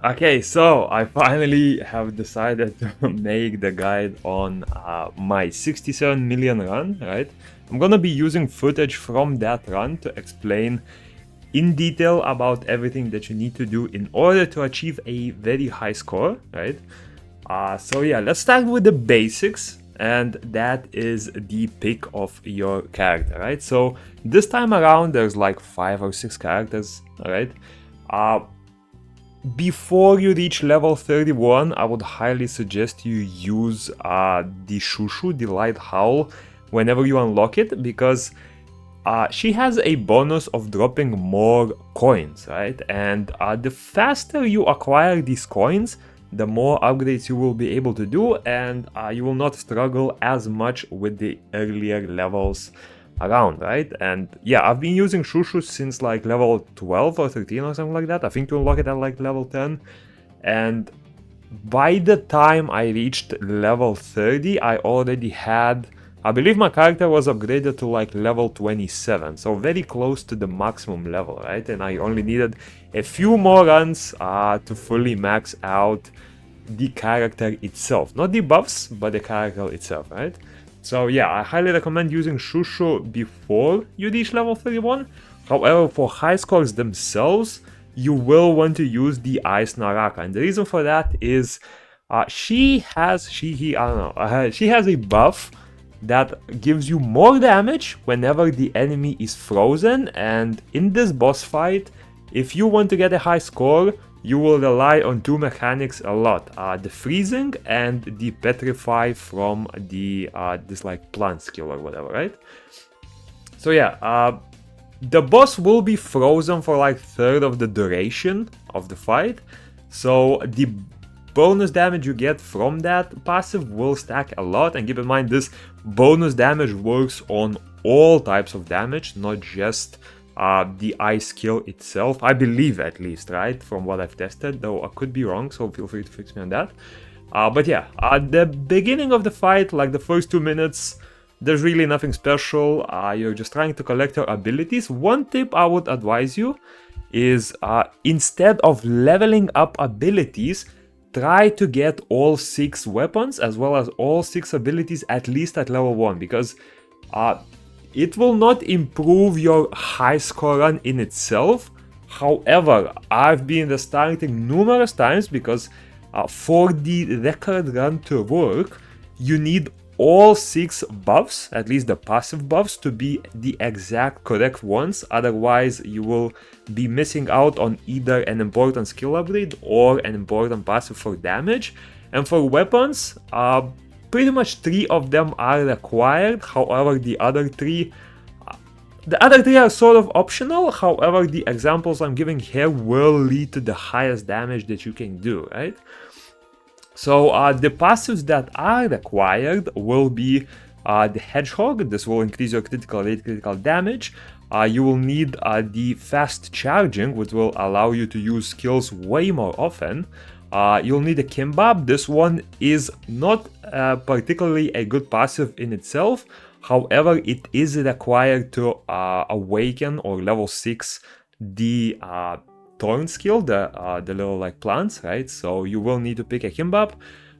Okay, so I finally have decided to make the guide on my 67 million run, right? I'm gonna be using footage from that run to explain in detail about everything that you need to do in order to achieve a very high score, right? So yeah, let's start with the basics, and that is the pick of your character, right? So this time around, there's like 5 or 6 characters, all right? Before you reach level 31, I would highly suggest you use the Shushu, the Light Howl, whenever you unlock it, because she has a bonus of dropping more coins, right? And the faster you acquire these coins, the more upgrades you will be able to do, and you will not struggle as much with the earlier levels around, right? And yeah, I've been using Shushu since like level 12 or 13 or something like that. I think to unlock it at like level 10. And by the time I reached level 30, I already had, I believe my character was upgraded to like level 27, so very close to the maximum level, right? And I only needed a few more runs to fully max out the character itself. Not the buffs, but the character itself, right? So yeah, I highly recommend using Shushu before you reach level 31. However, for high scores themselves, you will want to use the Ice Naraka. And the reason for that is she has a buff that gives you more damage whenever the enemy is frozen. And in this boss fight, if you want to get a high score, you will rely on 2 mechanics a lot, the freezing and the petrify from the this like plant skill or whatever, right? So yeah, the boss will be frozen for like third of the duration of the fight, so the bonus damage you get from that passive will stack a lot. And keep in mind, this bonus damage works on all types of damage, not just the ice skill itself, I believe, at least, right? From what I've tested, though I could be wrong, so feel free to fix me on that. But yeah, at the beginning of the fight, like the first 2 minutes, there's really nothing special. You're just trying to collect your abilities. One tip I would advise you is instead of leveling up abilities, try to get all 6 weapons as well as all 6 abilities at least at level 1, because it will not improve your high score run in itself. However, I've been restarting numerous times because for the record run to work, you need all 6 buffs, at least the passive buffs, to be the exact correct ones. Otherwise, you will be missing out on either an important skill upgrade or an important passive for damage. And for weapons, pretty much 3 of them are required. However, the other 3 are sort of optional. However, the examples I'm giving here will lead to the highest damage that you can do, right? So the passives that are required will be the Hedgehog. This will increase your critical rate, critical damage. You will need the Fast Charging, which will allow you to use skills way more often. You'll need a Kimbab. This one is not particularly a good passive in itself. However, it is required to awaken or level 6 the Thorn skill, the little like plants, right? So you will need to pick a Kimbab.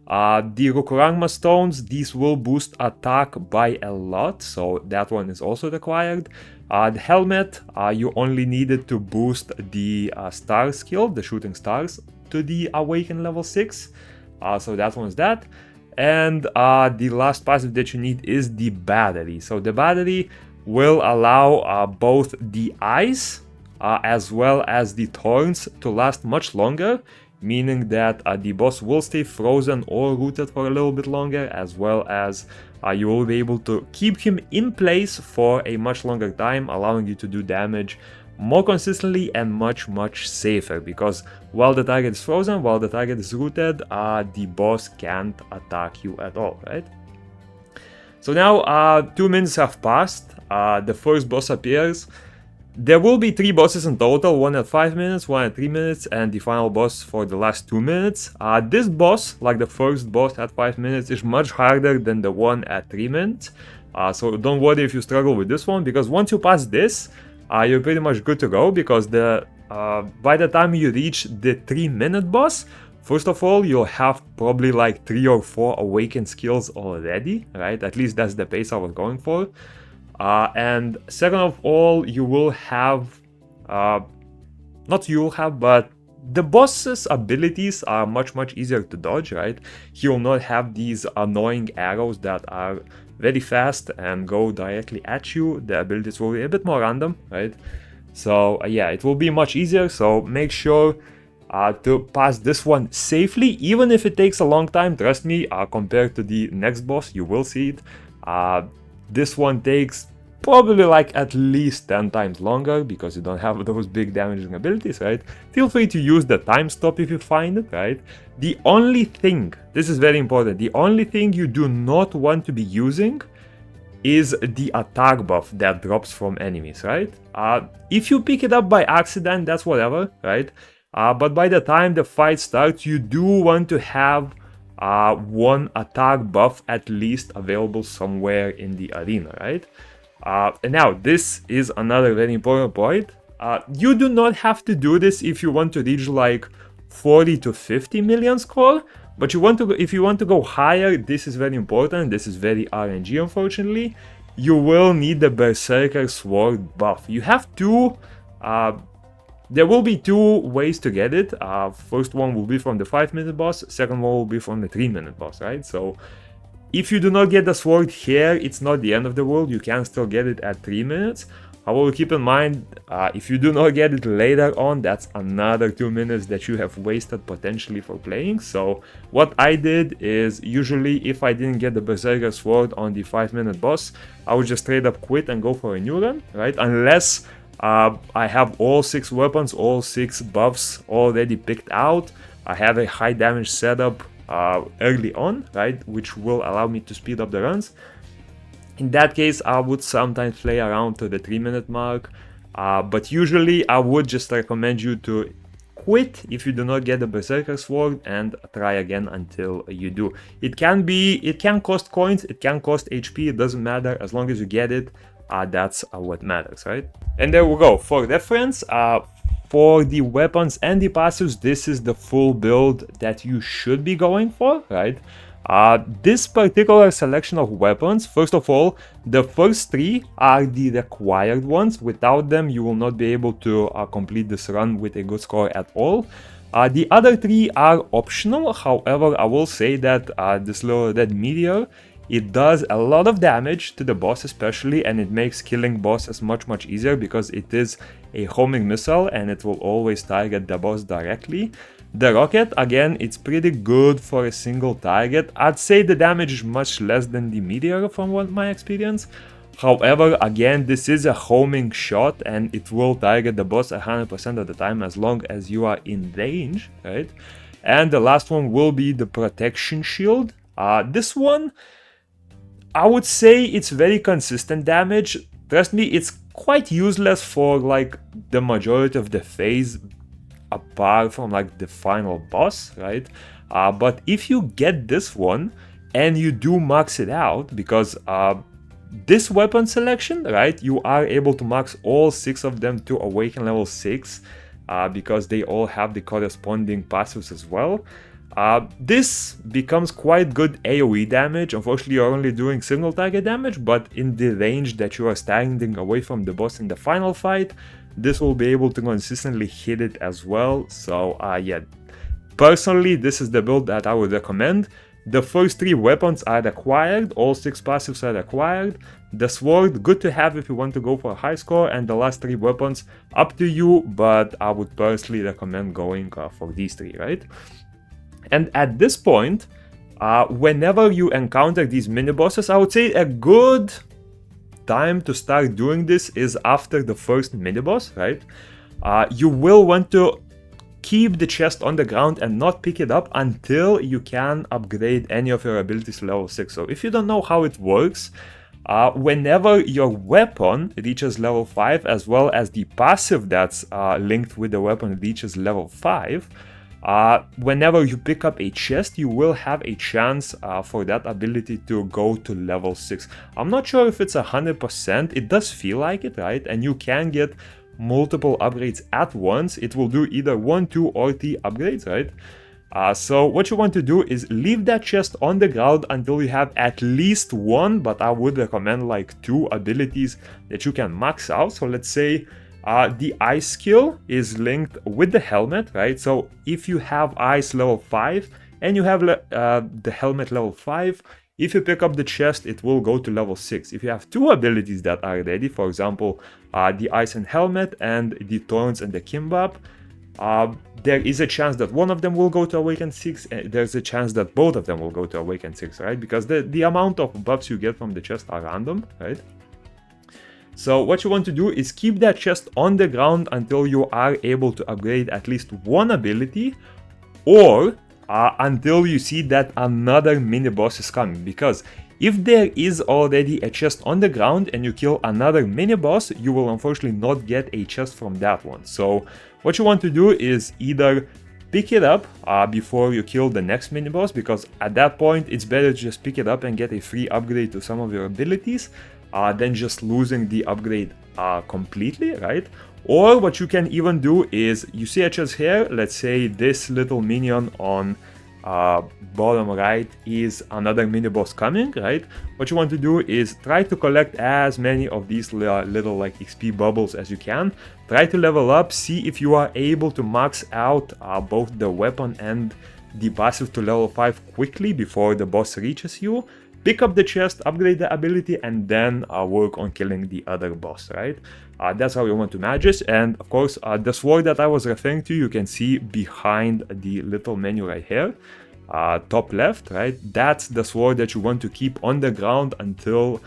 The Rukurangma stones, these will boost attack by a lot, so that one is also required. The helmet, you only needed to boost the star skill, the shooting stars, to the awaken level 6, so that one's that. And the last passive that you need is the battery. So the battery will allow both the ice as well as the thorns to last much longer, meaning that the boss will stay frozen or rooted for a little bit longer, as well as you will be able to keep him in place for a much longer time, allowing you to do damage more consistently and much safer, because while the target is frozen, while the target is rooted, the boss can't attack you at all, right? So now 2 minutes have passed, the first boss appears. There will be 3 bosses in total, one at 5 minutes, one at 3 minutes, and the final boss for the last 2 minutes. This boss, like the first boss at 5 minutes, is much harder than the one at 3 minutes. So don't worry if you struggle with this one, because once you pass this, you're pretty much good to go, because the by the time you reach the 3-minute boss, first of all, you'll have probably like 3 or 4 awakened skills already, right? At least that's the pace I was going for. And second of all, you will have, not you'll have, but the boss's abilities are much easier to dodge, right? He will not have these annoying arrows that are very fast and go directly at you. The abilities will be a bit more random, right? So yeah, it will be much easier, so make sure to pass this one safely, even if it takes a long time. Trust me, compared to the next boss, you will see it. This one takes probably like at least 10 times longer because you don't have those big damaging abilities, right? Feel free to use the time stop if you find it, right? The only thing, this is very important, the only thing you do not want to be using is the attack buff that drops from enemies, right? If you pick it up by accident, that's whatever, right? But by the time the fight starts, you do want to have one attack buff at least available somewhere in the arena, right? And now, this is another very important point. You do not have to do this if you want to reach like 40 to 50 million score, but if you want to go higher, this is very important. This is very RNG, unfortunately. You will need the Berserker Sword buff. You have two. There will be 2 ways to get it. First one will be from the 5-minute boss. Second one will be from the 3-minute boss, right? So if you do not get the sword here, it's not the end of the world. You can still get it at 3 minutes. However, keep in mind, if you do not get it later on, that's another 2 minutes that you have wasted potentially for playing. So what I did is, usually if I didn't get the Berserker Sword on the 5-minute boss, I would just straight up quit and go for a new run, right? Unless I have all 6 weapons, all 6 buffs already picked out. I have a high damage setup early on, right, which will allow me to speed up the runs. In that case, I would sometimes play around to the 3-minute mark, but usually I would just recommend you to quit if you do not get the Berserker Sword and try again until you do. It can cost coins, it can cost HP, it doesn't matter, as long as you get it, that's what matters, right? And there we go. For reference, for the weapons and the passives, this is the full build that you should be going for, right? This particular selection of weapons, first of all, the first 3 are the required ones. Without them, you will not be able to complete this run with a good score at all. The other 3 are optional. However, I will say that this little red meteor, it does a lot of damage to the boss especially, and it makes killing bosses much easier because it is a homing missile and it will always target the boss directly. The rocket, again, it's pretty good for a single target. I'd say the damage is much less than the meteor from my experience. However, again, this is a homing shot and it will target the boss 100% of the time as long as you are in range, right? And the last one will be the protection shield. This one, I would say it's very consistent damage. Trust me, it's quite useless for like the majority of the phase apart from like the final boss, right? But if you get this one and you do max it out, because this weapon selection, right, you are able to max all 6 of them to awaken level 6 because they all have the corresponding passives as well. This becomes quite good AoE damage. Unfortunately, you're only doing single target damage, but in the range that you are standing away from the boss in the final fight, this will be able to consistently hit it as well. So yeah, personally, this is the build that I would recommend. The first 3 weapons are required, all 6 passives are required. The sword, good to have if you want to go for a high score, and the last 3 weapons, up to you, but I would personally recommend going for these 3, right? And at this point, whenever you encounter these mini-bosses, I would say a good time to start doing this is after the first mini-boss, right? You will want to keep the chest on the ground and not pick it up until you can upgrade any of your abilities to level 6. So if you don't know how it works, whenever your weapon reaches level 5, as well as the passive that's linked with the weapon reaches level 5, whenever you pick up a chest, you will have a chance for that ability to go to level 6. I'm not sure if it's 100%, it does feel like it, right? And you can get multiple upgrades at once, it will do either 1, 2, or 3 upgrades, right? So what you want to do is leave that chest on the ground until you have at least 1, but I would recommend like 2 abilities that you can max out. So let's say the ice skill is linked with the helmet, right? So if you have ice level 5 and you have the helmet level 5, if you pick up the chest, it will go to level 6. If you have 2 abilities that are ready, for example, the ice and helmet and the thorns and the kimbap, there is a chance that one of them will go to Awaken 6, and there's a chance that both of them will go to Awaken 6, right? Because the amount of buffs you get from the chest are random, right? So what you want to do is keep that chest on the ground until you are able to upgrade at least 1 ability, or until you see that another mini boss is coming. Because if there is already a chest on the ground and you kill another mini boss, you will unfortunately not get a chest from that one. So what you want to do is either pick it up before you kill the next mini boss, because at that point it's better to just pick it up and get a free upgrade to some of your abilities than just losing the upgrade completely, right? Or what you can even do is, you see a chest here, let's say this little minion on bottom right is another mini boss coming, right? What you want to do is try to collect as many of these little like XP bubbles as you can. Try to level up, see if you are able to max out both the weapon and the passive to level 5 quickly before the boss reaches you. Pick up the chest, upgrade the ability, and then work on killing the other boss, right? That's how you want to manage it. And of course, the sword that I was referring to, you can see behind the little menu right here, top left, right? That's the sword that you want to keep on the ground until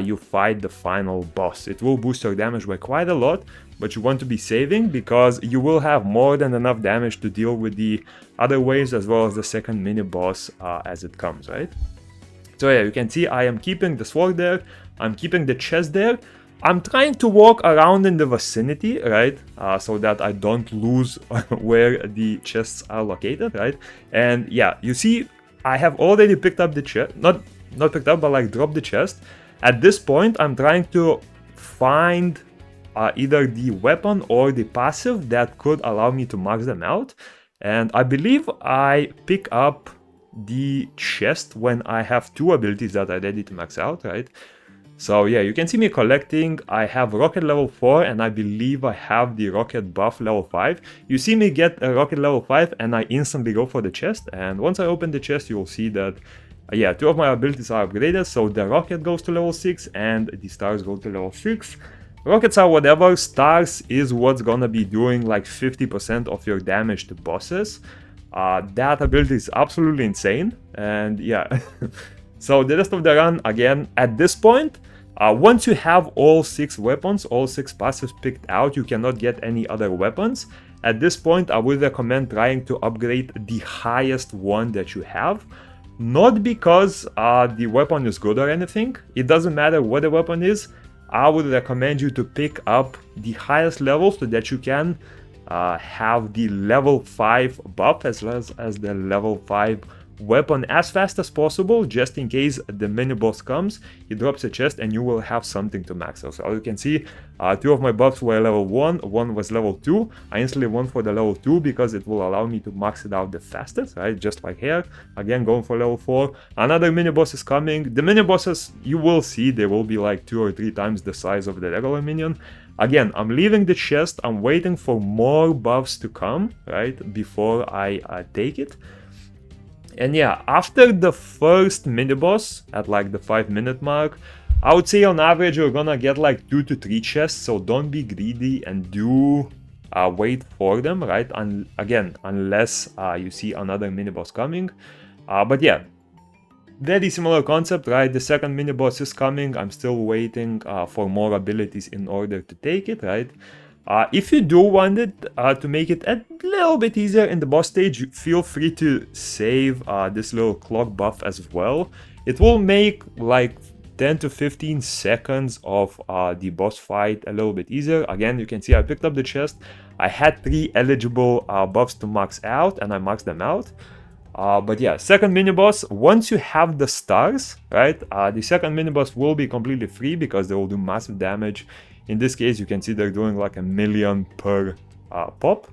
you fight the final boss. It will boost your damage by quite a lot, but you want to be saving because you will have more than enough damage to deal with the other waves as well as the second mini boss as it comes, right? So yeah, you can see I am keeping the sword there, I'm keeping the chest there. I'm trying to walk around in the vicinity, right, so that I don't lose where the chests are located, right? And yeah, you see, I have already picked up the chest, not picked up, but like dropped the chest. At this point, I'm trying to find either the weapon or the passive that could allow me to max them out. And I believe I pick up the chest when I have 2 abilities that are ready to max out, right? So yeah, you can see me collecting. I have rocket level 4 and I believe I have the rocket buff level 5. You see me get a rocket level 5 and I instantly go for the chest, and once I open the chest you will see that yeah, 2 of my abilities are upgraded. So the rocket goes to level 6 and the stars go to level 6. Rockets are whatever, stars is what's gonna be doing like 50% of your damage to bosses. That ability is absolutely insane, and yeah. So the rest of the run, again, at this point, once you have all 6 weapons, all 6 passives picked out, you cannot get any other weapons. At this point, I would recommend trying to upgrade the highest one that you have. Not because the weapon is good or anything, it doesn't matter what the weapon is. I would recommend you to pick up the highest level so that you can have the level 5 buff as well as the level 5 weapon as fast as possible, just in case the mini boss comes, he drops a chest and you will have something to max out. So as you can see, 2 of my buffs were level 1, one was level 2. I instantly went for the level 2 because it will allow me to max it out the fastest, right? Just like here, again going for level 4. Another mini boss is coming. The mini bosses, you will see, they will be like 2 or 3 times the size of the regular minion. Again, I'm leaving the chest, I'm waiting for more buffs to come, right, before I take it. And yeah, after the first mini boss at like the 5-minute mark, I would say on average you're gonna get like 2 to 3 chests, so don't be greedy and do wait for them, right? Again, unless you see another mini boss coming. But yeah, very similar concept, right? The second mini boss is coming. I'm still waiting for more abilities in order to take it, right? If you do want it to make it a little bit easier in the boss stage, feel free to save this little clock buff as well. It will make like 10 to 15 seconds of the boss fight a little bit easier. Again, you can see I picked up the chest. I had 3 eligible buffs to max out and I maxed them out. But yeah, second mini boss, once you have the stars, right, the second mini boss will be completely free because they will do massive damage In this case, you can see they're doing like 1 million per pop.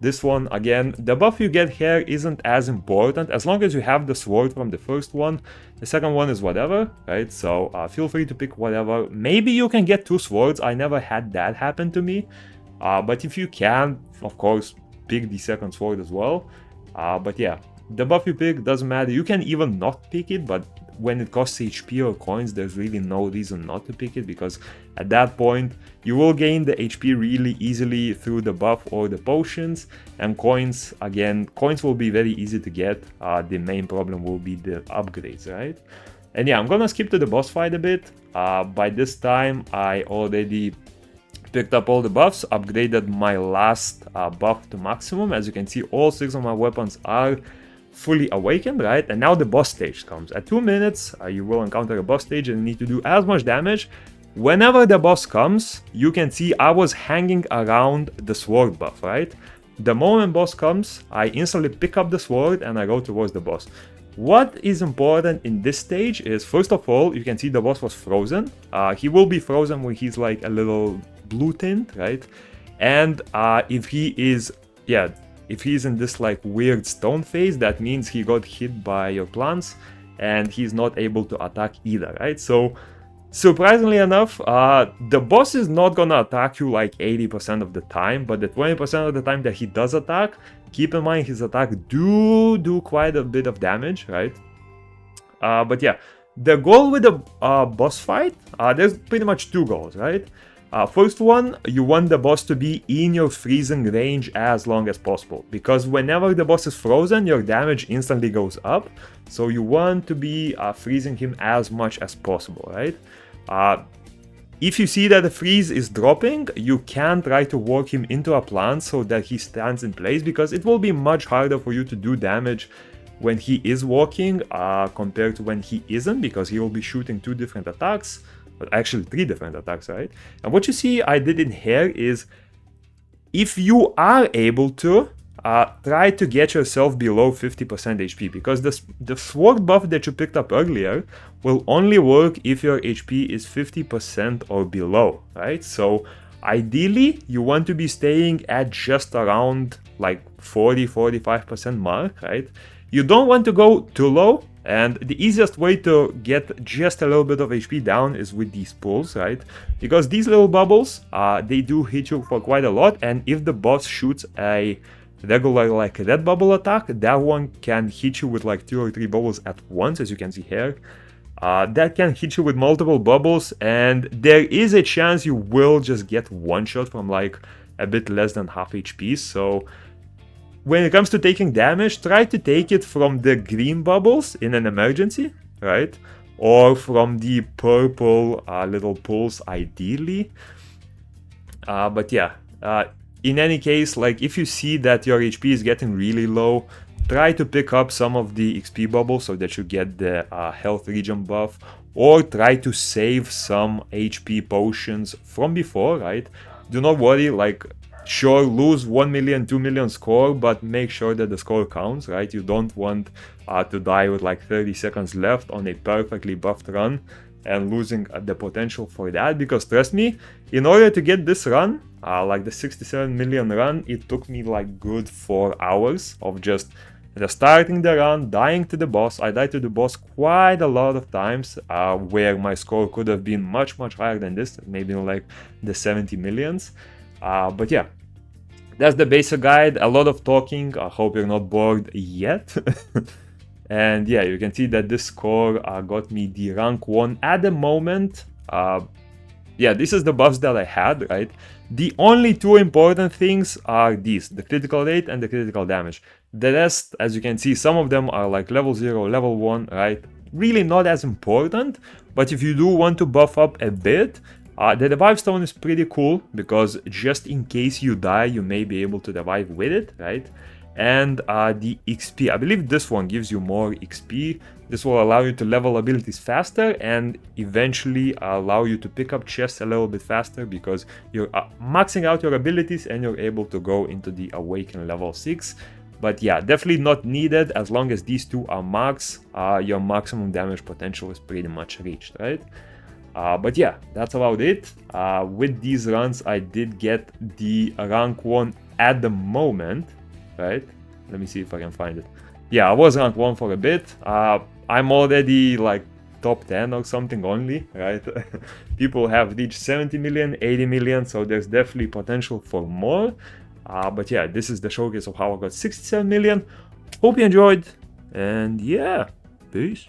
This one, again, the buff you get here isn't as important as long as you have the sword from the first one. The second one is whatever, right? So feel free to pick whatever. Maybe you can get 2 swords. I never had that happen to me. But if you can, of course, pick the second sword as well. But yeah, the buff you pick doesn't matter. You can even not pick it, but when it costs HP or coins, there's really no reason not to pick it, because at that point you will gain the HP really easily through the buff or the potions. And coins, again, coins will be very easy to get. The main problem will be the upgrades, right? And yeah, I'm gonna skip to the boss fight a bit. By this time I already picked up all the buffs, upgraded my last buff to maximum. As you can see, all 6 of my weapons are fully awakened, right? And now the boss stage comes. At 2 minutes, you will encounter a boss stage and need to do as much damage. Whenever the boss comes, you can see I was hanging around the sword buff, right? The moment boss comes, I instantly pick up the sword and I go towards the boss. What is important in this stage is, first of all, you can see the boss was frozen. He will be frozen when he's like a little blue tint, right? And if he is, if he's in this like weird stone phase, that means he got hit by your plants and he's not able to attack either, right? So surprisingly enough, the boss is not gonna attack you like 80% of the time, but the 20% of the time that he does attack, keep in mind his attack do quite a bit of damage, right? But yeah, the goal with the boss fight, there's pretty much 2 goals, right? First one, you want the boss to be in your freezing range as long as possible, because whenever the boss is frozen, your damage instantly goes up. So you want to be freezing him as much as possible, right? If you see that the freeze is dropping, you can try to work him into a plant so that he stands in place, because it will be much harder for you to do damage when he is walking compared to when he isn't, because he will be shooting 2 different attacks. But actually 3 different attacks, right? And what you see I did in here is, if you are able to, try to get yourself below 50% HP, because the sword buff that you picked up earlier will only work if your HP is 50% or below, right? So ideally you want to be staying at just around like 40-45% mark, right? You don't want to go too low. And the easiest way to get just a little bit of HP down is with these pulls, right? Because these little bubbles, they do hit you for quite a lot. And if the boss shoots a regular like red bubble attack, that one can hit you with like 2 or 3 bubbles at once, as you can see here. That can hit you with multiple bubbles, and there is a chance you will just get one shot from like a bit less than half HP. So when it comes to taking damage, try to take it from the green bubbles in an emergency, right? Or from the purple little pulls, ideally. But yeah, in any case, like if you see that your HP is getting really low, try to pick up some of the XP bubbles so that you get the health regen buff, or try to save some HP potions from before, right? Do not worry, like, sure, lose 1 million, 2 million score, but make sure that the score counts, right? You don't want to die with like 30 seconds left on a perfectly buffed run and losing the potential for that, because trust me, in order to get this run, like the 67 million run, it took me like good 4 hours of just starting the run, dying to the boss. I died to the boss quite a lot of times, where my score could have been much higher than this, maybe like the 70 millions. But yeah, that's the basic guide. A lot of talking. I hope you're not bored yet. And yeah, you can see that this score got me the rank 1 at the moment. Yeah, this is the buffs that I had, right? The only 2 important things are these, the critical rate and the critical damage. The rest, as you can see, some of them are like level 0, level 1, right? Really not as important, but if you do want to buff up a bit, the revive stone is pretty cool, because just in case you die, you may be able to revive with it, right? And the XP, I believe this one gives you more XP. This will allow you to level abilities faster and eventually allow you to pick up chests a little bit faster, because you're maxing out your abilities and you're able to go into the awaken level 6. But yeah, definitely not needed. As long as these 2 are max, your maximum damage potential is pretty much reached, right? But yeah, that's about it. With these runs, I did get the rank 1 at the moment, right? Let me see if I can find it. Yeah, I was rank 1 for a bit. I'm already like top 10 or something only, right? People have reached 70 million, 80 million, so there's definitely potential for more. But yeah, this is the showcase of how I got 67 million. Hope you enjoyed, and yeah, peace.